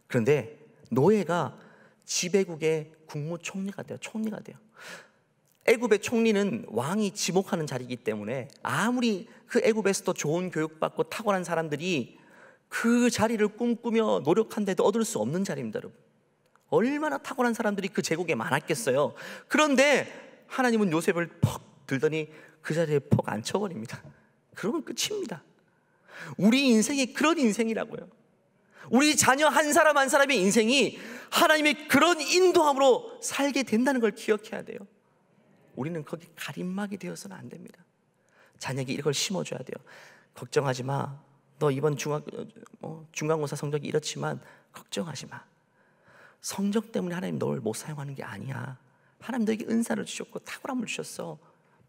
A: 그런데 노예가 지배국의 국무총리가 돼요. 총리가 돼요. 애굽의 총리는 왕이 지목하는 자리이기 때문에 아무리 그 애굽에서도 좋은 교육받고 탁월한 사람들이 그 자리를 꿈꾸며 노력한데도 얻을 수 없는 자리입니다, 여러분. 얼마나 탁월한 사람들이 그 제국에 많았겠어요. 그런데 하나님은 요셉을 퍽 들더니 그 자리에 퍽 앉혀버립니다. 그러면 끝입니다. 우리 인생이 그런 인생이라고요. 우리 자녀 한 사람 한 사람의 인생이 하나님의 그런 인도함으로 살게 된다는 걸 기억해야 돼요. 우리는 거기 가림막이 되어서는 안 됩니다. 자녀에게 이걸 심어줘야 돼요. 걱정하지 마. 너 이번 중간고사 성적이 이렇지만 걱정하지 마. 성적 때문에 하나님 널 못 사용하는 게 아니야. 하나님 너에게 은사를 주셨고 탁월함을 주셨어.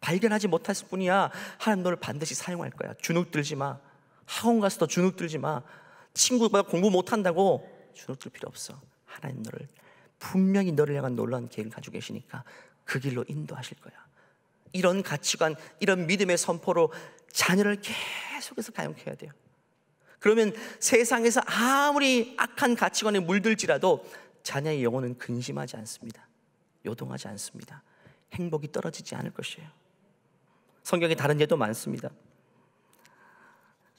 A: 발견하지 못했을 뿐이야. 하나님 너를 반드시 사용할 거야. 주눅 들지 마. 학원 가서도 주눅 들지 마. 친구가 공부 못한다고 주눅 들 필요 없어. 하나님 너를 분명히 너를 향한 놀라운 계획을 가지고 계시니까 그 길로 인도하실 거야. 이런 가치관, 이런 믿음의 선포로 자녀를 계속해서 가용해야 돼요. 그러면 세상에서 아무리 악한 가치관에 물들지라도 자녀의 영혼은 근심하지 않습니다. 요동하지 않습니다. 행복이 떨어지지 않을 것이에요. 성경에 다른 예도 많습니다.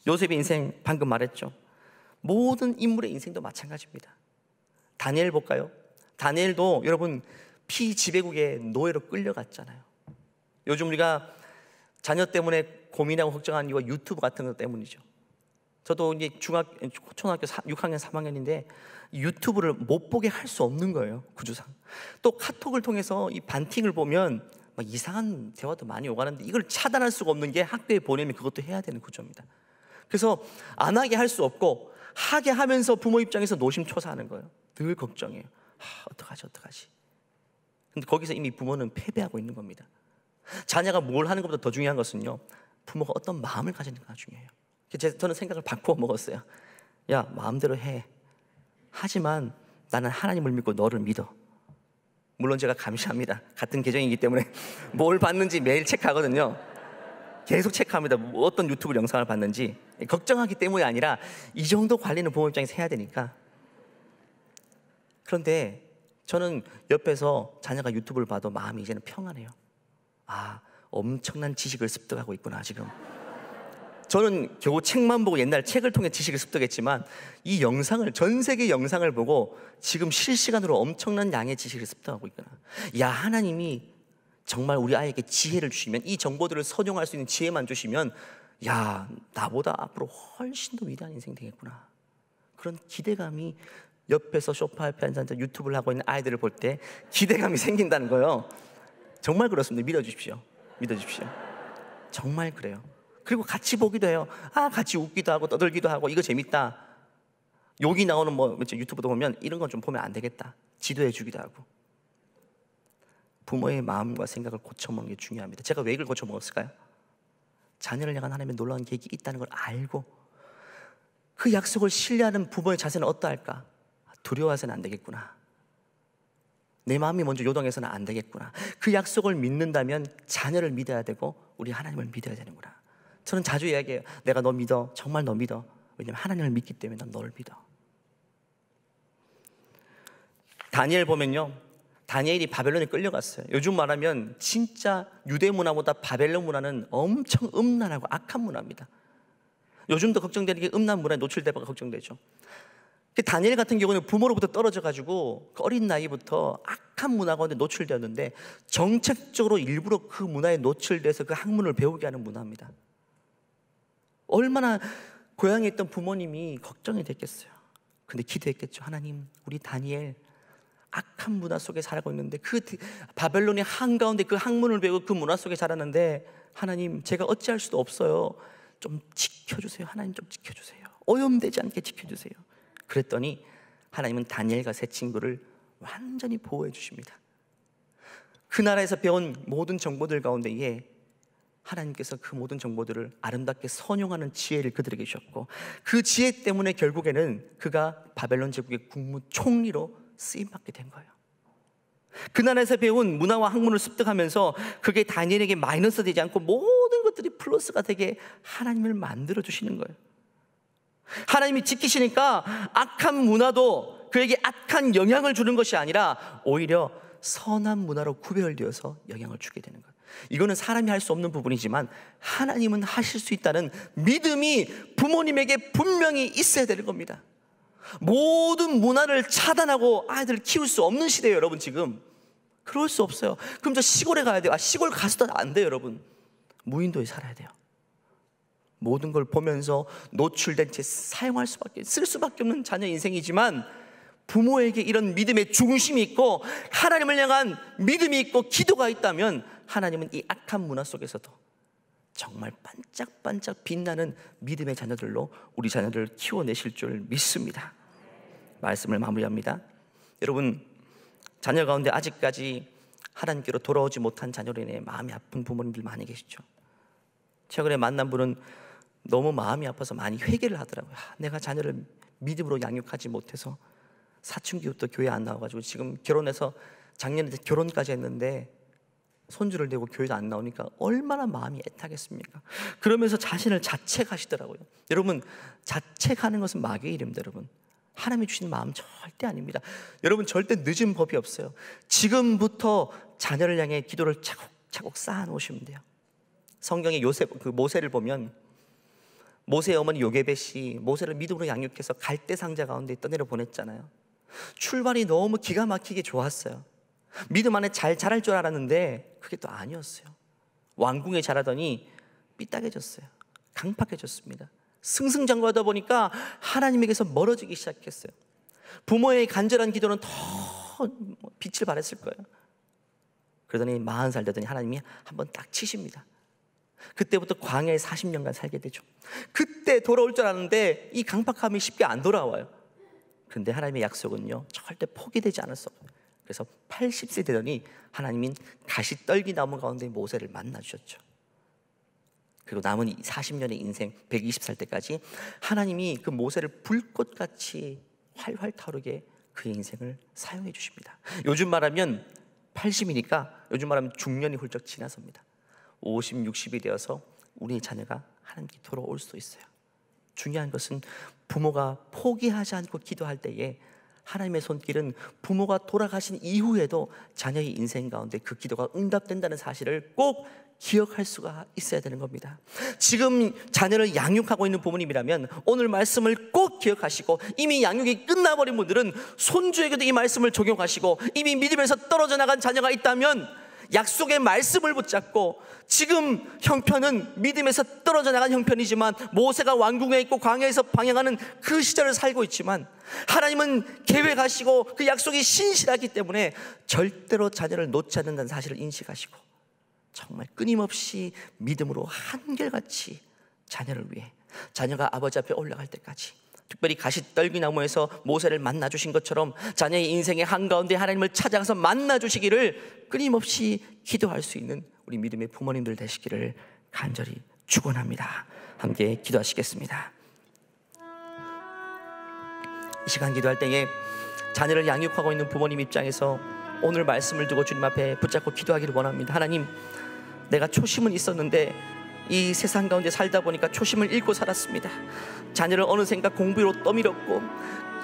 A: 요셉의 인생 방금 말했죠. 모든 인물의 인생도 마찬가지입니다. 다니엘 볼까요? 다니엘도 여러분 피지배국의 노예로 끌려갔잖아요. 요즘 우리가 자녀 때문에 고민하고 걱정하는 이유가 유튜브 같은 것 때문이죠. 저도 이제 초등학교 6학년 3학년인데 유튜브를 못 보게 할 수 없는 거예요, 구조상. 또 카톡을 통해서 이 반팅을 보면 막 이상한 대화도 많이 오가는데 이걸 차단할 수가 없는 게 학교에 보내면 그것도 해야 되는 구조입니다. 그래서 안 하게 할 수 없고 하게 하면서 부모 입장에서 노심초사하는 거예요. 늘 걱정해요. 어떡하지? 근데 거기서 이미 부모는 패배하고 있는 겁니다. 자녀가 뭘 하는 것보다 더 중요한 것은요, 부모가 어떤 마음을 가지는가 중요해요. 저는 생각을 바꾸어 먹었어요. 야, 마음대로 해. 하지만 나는 하나님을 믿고 너를 믿어. 물론 제가 감시합니다. 같은 계정이기 때문에 뭘 봤는지 매일 체크하거든요. 계속 체크합니다. 어떤 유튜브 영상을 봤는지. 걱정하기 때문이 아니라 이 정도 관리는 부모 입장에서 해야 되니까. 그런데 저는 옆에서 자녀가 유튜브를 봐도 마음이 이제는 평안해요. 엄청난 지식을 습득하고 있구나 지금. 저는 겨우 책만 보고 옛날 책을 통해 지식을 습득했지만 이 영상을, 전 세계 영상을 보고 지금 실시간으로 엄청난 양의 지식을 습득하고 있구나. 야, 하나님이 정말 우리 아이에게 지혜를 주시면, 이 정보들을 선용할 수 있는 지혜만 주시면, 야, 나보다 앞으로 훨씬 더 위대한 인생 되겠구나. 그런 기대감이 옆에서 소파 옆에 앉아서 유튜브를 하고 있는 아이들을 볼 때 기대감이 생긴다는 거예요. 정말 그렇습니다. 믿어주십시오. 믿어주십시오. 정말 그래요. 그리고 같이 보기도 해요. 같이 웃기도 하고 떠들기도 하고 이거 재밌다. 욕이 나오는 유튜브도 보면 이런 건 좀 보면 안 되겠다. 지도해 주기도 하고. 부모의 마음과 생각을 고쳐먹는 게 중요합니다. 제가 왜 이걸 고쳐먹었을까요? 자녀를 향한 하나님의 놀라운 계획이 있다는 걸 알고 그 약속을 신뢰하는 부모의 자세는 어떠할까? 두려워해서는 안 되겠구나. 내 마음이 먼저 요동해서는 안 되겠구나. 그 약속을 믿는다면 자녀를 믿어야 되고 우리 하나님을 믿어야 되는구나. 저는 자주 이야기해요. 내가 너 믿어. 정말 너 믿어. 왜냐면 하나님을 믿기 때문에 난 너를 믿어. 다니엘 보면요, 다니엘이 바벨론에 끌려갔어요. 요즘 말하면 진짜 유대 문화보다 바벨론 문화는 엄청 음란하고 악한 문화입니다. 요즘도 걱정되는 게 음란 문화에 노출될까 걱정되죠. 다니엘 같은 경우는 부모로부터 떨어져가지고 어린 나이부터 악한 문화 가운데 노출되었는데 정책적으로 일부러 그 문화에 노출돼서 그 학문을 배우게 하는 문화입니다. 얼마나 고향에 있던 부모님이 걱정이 됐겠어요. 근데 기도했겠죠. 하나님, 우리 다니엘 악한 문화 속에 살고 있는데 그 바벨론의 한가운데 그 학문을 배우고 그 문화 속에 자랐는데 하나님, 제가 어찌할 수도 없어요. 좀 지켜주세요. 하나님 좀 지켜주세요. 오염되지 않게 지켜주세요. 그랬더니 하나님은 다니엘과 세 친구를 완전히 보호해 주십니다. 그 나라에서 배운 모든 정보들 가운데에 하나님께서 그 모든 정보들을 아름답게 선용하는 지혜를 그들에게 주셨고 그 지혜 때문에 결국에는 그가 바벨론 제국의 국무총리로 쓰임받게 된 거예요. 그 나라에서 배운 문화와 학문을 습득하면서 그게 다니엘에게 마이너스 되지 않고 모든 것들이 플러스가 되게 하나님을 만들어 주시는 거예요. 하나님이 지키시니까 악한 문화도 그에게 악한 영향을 주는 것이 아니라 오히려 선한 문화로 구별되어서 영향을 주게 되는 거예요. 이거는 사람이 할 수 없는 부분이지만 하나님은 하실 수 있다는 믿음이 부모님에게 분명히 있어야 되는 겁니다. 모든 문화를 차단하고 아이들을 키울 수 없는 시대예요, 여러분. 지금 그럴 수 없어요. 그럼 저 시골에 가야 돼요. 시골 가서도 안 돼요, 여러분. 무인도에 살아야 돼요. 모든 걸 보면서 노출된 채 사용할 수밖에, 쓸 수밖에 없는 자녀 인생이지만 부모에게 이런 믿음의 중심이 있고 하나님을 향한 믿음이 있고 기도가 있다면 하나님은 이 악한 문화 속에서도 정말 반짝반짝 빛나는 믿음의 자녀들로 우리 자녀들을 키워내실 줄 믿습니다. 말씀을 마무리합니다. 여러분, 자녀 가운데 아직까지 하나님께로 돌아오지 못한 자녀로 인해 마음이 아픈 부모님들 많이 계시죠. 최근에 만난 분은 너무 마음이 아파서 많이 회개를 하더라고요. 내가 자녀를 믿음으로 양육하지 못해서 사춘기부터 교회 안 나와가지고 지금 결혼해서 작년에 결혼까지 했는데 손주를 대고 교회도 안 나오니까 얼마나 마음이 애타겠습니까? 그러면서 자신을 자책하시더라고요. 여러분, 자책하는 것은 마귀의 일입니다. 여러분, 하나님이 주신 마음 절대 아닙니다. 여러분, 절대 늦은 법이 없어요. 지금부터 자녀를 향해 기도를 차곡차곡 쌓아놓으시면 돼요. 성경의 모세를 보면 모세의 어머니 요게벳이 모세를 믿음으로 양육해서 갈대 상자 가운데 떠내려 보냈잖아요. 출발이 너무 기가 막히게 좋았어요. 믿음 안에 잘 자랄 줄 알았는데 그게 또 아니었어요. 왕궁에 자라더니 삐딱해졌어요. 강팍해졌습니다. 승승장구하다 보니까 하나님에게서 멀어지기 시작했어요. 부모의 간절한 기도는 더 빛을 발했을 거예요. 그러더니 40살 되더니 하나님이 한번 딱 치십니다. 그때부터 광야에 40년간 살게 되죠. 그때 돌아올 줄 알았는데 이 강팍함이 쉽게 안 돌아와요. 그런데 하나님의 약속은요, 절대 포기되지 않을 수 없어요. 그래서 80세 되더니 하나님이 가시떨기 나무 가운데 모세를 만나 주셨죠. 그리고 남은 40년의 인생 120살 때까지 하나님이 그 모세를 불꽃같이 활활 타오르게 그의 인생을 사용해 주십니다. 요즘 말하면 80이니까 요즘 말하면 중년이 훌쩍 지나섭니다. 50, 60이 되어서 우리 자녀가 하나님께 돌아올 수 있어요. 중요한 것은 부모가 포기하지 않고 기도할 때에 하나님의 손길은 부모가 돌아가신 이후에도 자녀의 인생 가운데 그 기도가 응답된다는 사실을 꼭 기억할 수가 있어야 되는 겁니다. 지금 자녀를 양육하고 있는 부모님이라면 오늘 말씀을 꼭 기억하시고, 이미 양육이 끝나버린 분들은 손주에게도 이 말씀을 적용하시고, 이미 믿음에서 떨어져 나간 자녀가 있다면 약속의 말씀을 붙잡고, 지금 형편은 믿음에서 떨어져 나간 형편이지만 모세가 왕궁에 있고 광야에서 방향하는 그 시절을 살고 있지만, 하나님은 계획하시고 그 약속이 신실하기 때문에 절대로 자녀를 놓지 않는다는 사실을 인식하시고 정말 끊임없이 믿음으로 한결같이 자녀를 위해, 자녀가 아버지 앞에 올라갈 때까지, 특별히 가시떨기나무에서 모세를 만나주신 것처럼 자녀의 인생의 한가운데 하나님을 찾아가서 만나주시기를 끊임없이 기도할 수 있는 우리 믿음의 부모님들 되시기를 간절히 축원합니다. 함께 기도하시겠습니다. 이 시간 기도할 때에 자녀를 양육하고 있는 부모님 입장에서 오늘 말씀을 두고 주님 앞에 붙잡고 기도하기를 원합니다. 하나님, 내가 초심은 있었는데 이 세상 가운데 살다 보니까 초심을 잃고 살았습니다. 자녀를 어느샌가 공부로 떠밀었고,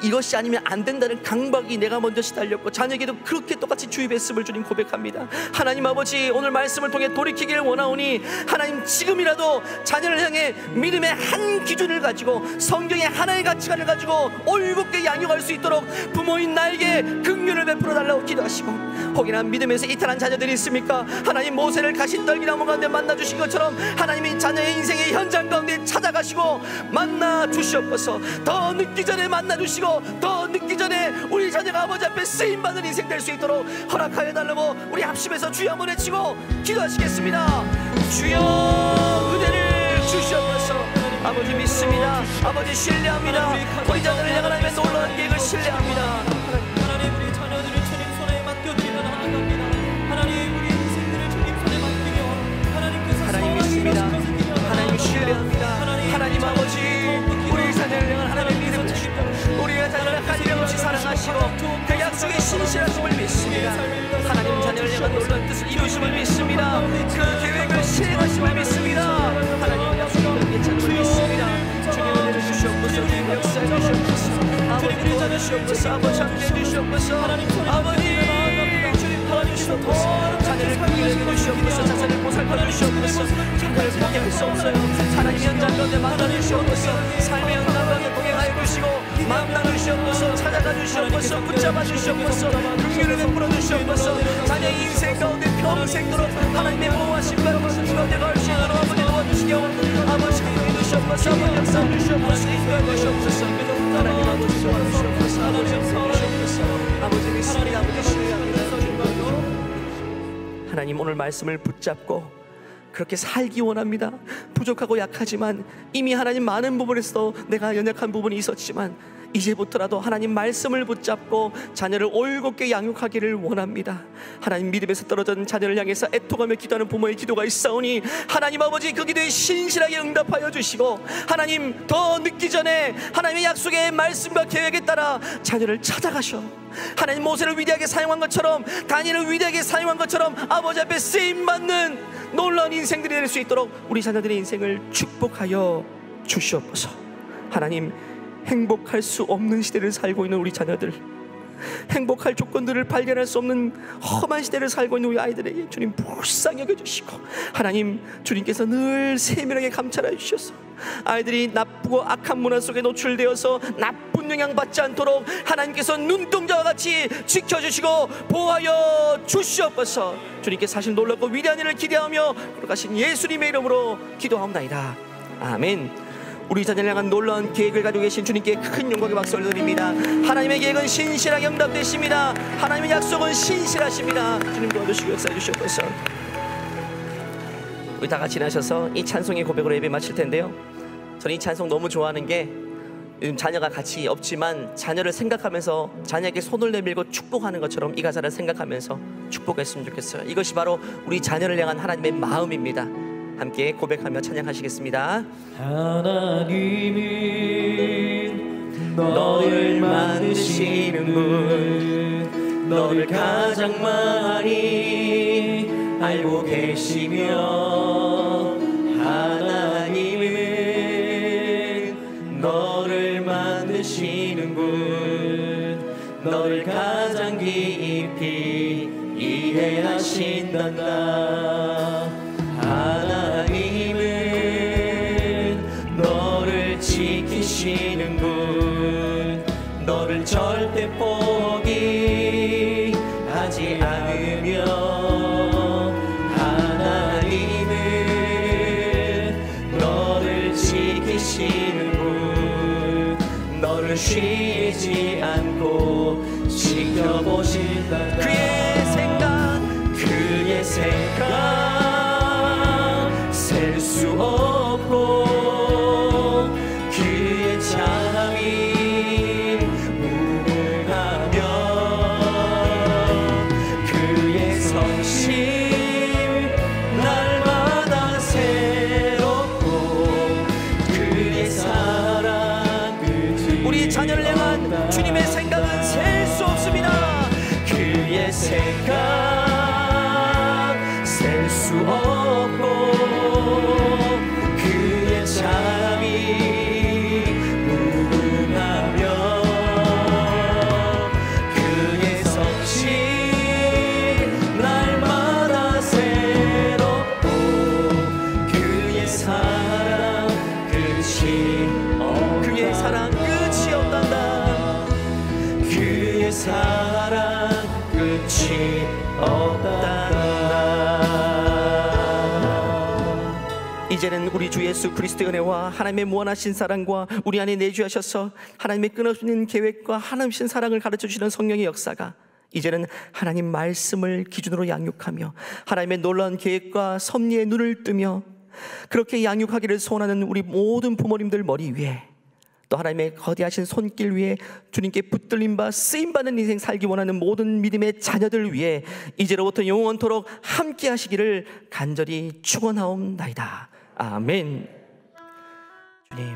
A: 이것이 아니면 안 된다는 강박이 내가 먼저 시달렸고, 자녀에게도 그렇게 똑같이 주입했음을 주님 고백합니다. 하나님 아버지, 오늘 말씀을 통해 돌이키기를 원하오니 하나님, 지금이라도 자녀를 향해 믿음의 한 기준을 가지고 성경의 하나의 가치관을 가지고 올곧게 양육할 수 있도록 부모인 나에게 긍휼을 베풀어 달라고 기도하시고, 혹이나 믿음에서 이탈한 자녀들이 있습니까? 하나님, 모세를 가시떨기나무 가운데 만나주신 것처럼 하나님이 자녀의 인생의 현장 가운데 찾아가시고 만나주시옵소서. 더 늦기 전에 만나주시고 더 늦기 전에 우리 자녀가 아버지 앞에 쓰임받는 인생 될 수 있도록 허락하여 달라고 우리 합심해서 주여 한번 외치고 기도하시겠습니다. 주여, 은혜를 주시옵소서. 아버지 믿습니다. 아버지 신뢰합니다. 우리 자녀를 향한 하나님의 놀라운 계획을 신뢰합니다.
C: 하나님, 우리 자녀들을 주님 손에 맡겨드리면 나아갑니다. 하나님, 우리 인생들을 주님 손에 맡기며 하나님께서
A: 하나님 믿습니다. 하나님 신뢰합니다. 하나님 아버지, 우리 자녀를 향한 하나님의 믿음을 주시고 우리의 자녀를 한량없이 사랑하시고 그 약속의 신실하심을 믿습니다. 하나님 자녀를 향한 놀라운 뜻을 이루심을 믿습니다. 그 계획을 실행하심을 믿습니다. 하나님 약속을 예찬을 믿습니다. 주님 은혜를 주시옵소서. 주님 역사해 주시옵소서. 아버지 은혜 주시옵소서. 아버지 함께해 주시옵소서. 아버지 주님 도와주시옵소서. 자녀를 긍휼히 주시옵소서. 자녀를 보살펴 주시옵소서. 자녀를 포기할 수 없어요. 하나님 현장 가운데 만나주시옵소서. 삶의 현장 가운데 동행하여 주시고 만나주시옵소서. 찾아가 주시옵소서. 붙잡아 주시옵소서. 긍휼을 베풀어 주시옵소서. 자녀의 인생 가운데 평생도록 하나님의 보호하심과 거스름 가운데 갈 수 있도록 아버지 도와주시고 아버지 긍휼히 주시옵소서. 아버지 역사 주시옵소서. 인도해 주시옵소서. 하나님 아버지 도와주시옵소서. 아버지 역사 주시옵소서. 아버지 믿습니다. 아버지 신뢰합니다. 하나님, 오늘 말씀을 붙잡고 그렇게 살기 원합니다. 부족하고 약하지만 이미 하나님 많은 부분에서 내가 연약한 부분이 있었지만 이제부터라도 하나님 말씀을 붙잡고 자녀를 올곧게 양육하기를 원합니다. 하나님, 믿음에서 떨어진 자녀를 향해서 애통하며 기도하는 부모의 기도가 있사오니 하나님 아버지, 그 기도에 신실하게 응답하여 주시고 하나님, 더 늦기 전에 하나님의 약속의 말씀과 계획에 따라 자녀를 찾아가셔 하나님, 모세를 위대하게 사용한 것처럼, 다니엘을 위대하게 사용한 것처럼 아버지 앞에 쓰임받는 놀라운 인생들이 될 수 있도록 우리 자녀들의 인생을 축복하여 주시옵소서. 하나님, 행복할 수 없는 시대를 살고 있는 우리 자녀들, 행복할 조건들을 발견할 수 없는 험한 시대를 살고 있는 우리 아이들에게 주님 불쌍히 여겨주시고 하나님, 주님께서 늘 세밀하게 감찰하여 주셔서 아이들이 나쁘고 악한 문화 속에 노출되어서 나쁜 영향 받지 않도록 하나님께서 눈동자와 같이 지켜주시고 보호하여 주시옵소서. 주님께 사실 놀랍고 위대한 일을 기대하며 거룩하신 예수님의 이름으로 기도하옵나이다. 아멘. 우리 자녀를 향한 놀라운 계획을 가지고 계신 주님께 큰 영광의 박수 올려드립니다. 하나님의 계획은 신실하게 응답되십니다. 하나님의 약속은 신실하십니다. 주님 도와주시고 역사해 주시옵소서. 우리 다 같이 나셔서 이 찬송의 고백으로 예배 마칠 텐데요, 저는 이 찬송 너무 좋아하는 게 요즘 자녀가 같이 없지만 자녀를 생각하면서 자녀에게 손을 내밀고 축복하는 것처럼 이 가사를 생각하면서 축복했으면 좋겠어요. 이것이 바로 우리 자녀를 향한 하나님의 마음입니다. 함께 고백하며 찬양하시겠습니다.
C: 하나님은 너를 만드시는 분, 너를 가장 많이 알고 계시며, 하나님은 너를 만드시는 분, 너를 가장 깊이 이해하신단다. 하나님은 너를 지키시는 분, 너를 절대 포기하지 않으며 쉬지 않고 지켜보신다.
A: 그의 생각
C: 그의 생각 셀 수 없고 그의 참이 무궁하며 그의 성심 날마다 새롭고 그의 사랑 끝이
A: 우리 자녀를 향한 주님의 생각은 셀 수 없습니다.
C: 그의 생각 셀 수 없고 그의 참이 무궁하며 그의 성심 날마다 새롭고 그의 사랑 끝이 없다.
A: 그의 사랑 끝이 없단다.
C: 그의 사랑 끝이 없단다.
A: 이제는 우리 주 예수 그리스도의 은혜와 하나님의 무한하신 사랑과 우리 안에 내주하셔서 하나님의 끊어지는 계획과 하나님신 사랑을 가르쳐주시는 성령의 역사가 이제는 하나님 말씀을 기준으로 양육하며 하나님의 놀라운 계획과 섭리의 눈을 뜨며 그렇게 양육하기를 소원하는 우리 모든 부모님들 머리 위에 또 하나님의 거대하신 손길 위에 주님께 붙들림 바 쓰임받는 인생 살기 원하는 모든 믿음의 자녀들 위해 이제로부터 영원토록 함께 하시기를 간절히 축원하옵나이다. 아멘. 주님